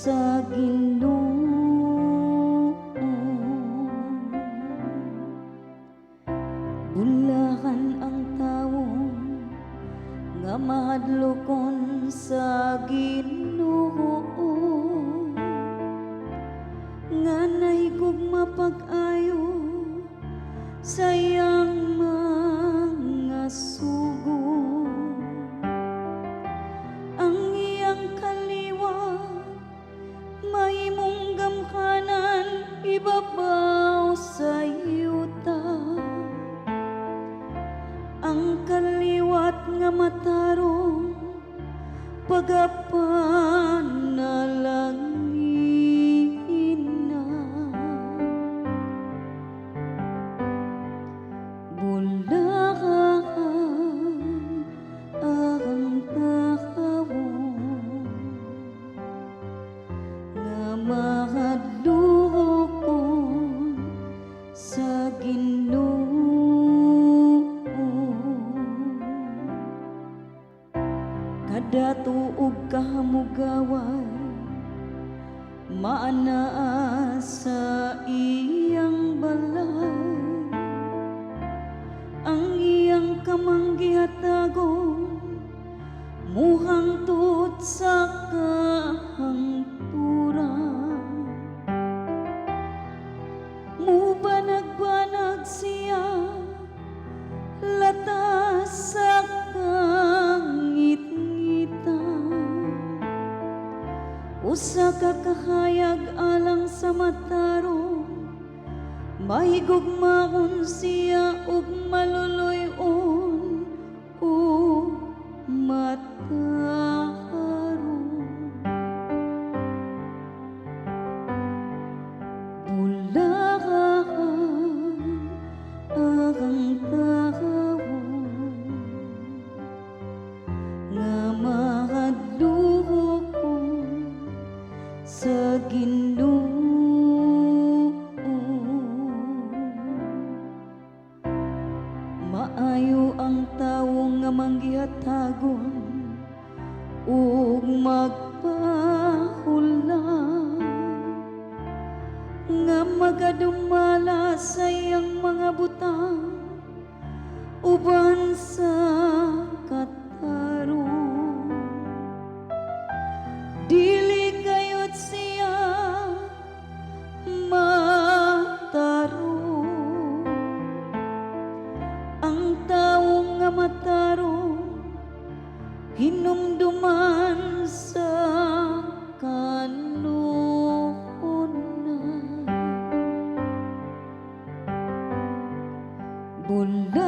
sa Ginoo. Bulahan ang tawo nga mahadlokon sa Ginoo, nga nahigugma pag-ayo sa iyang mga sugo. Ang iyang kaliwa mahimong gamhanan ibabaw sa yuta. Ang kaliwat nga matarong pagapanalangina. Bulahan ang tawo nga mahadlokon sa Ginoo. Kada tuog kahamugaway maanaa sa iyang balay. Ang iyang kamanggihatagon muhangtod sa kahangturan. Mubanag-banag siya latas sa kangit-ngitan. Usa ka kahayag alang sa matarong mahigugmaon siya ug maluluy-on ug matarong. Bulahan ang tawo nga mahadlokon sa Ginoo. Maayo ang tawo nga manggihatagon ug magpahulang, nga magadumala sa iyang mga butang uban sa katarong. Dili gayud siya matarong. Ang tawo nga matarong hinumduman sa kanuhunan. Bulahan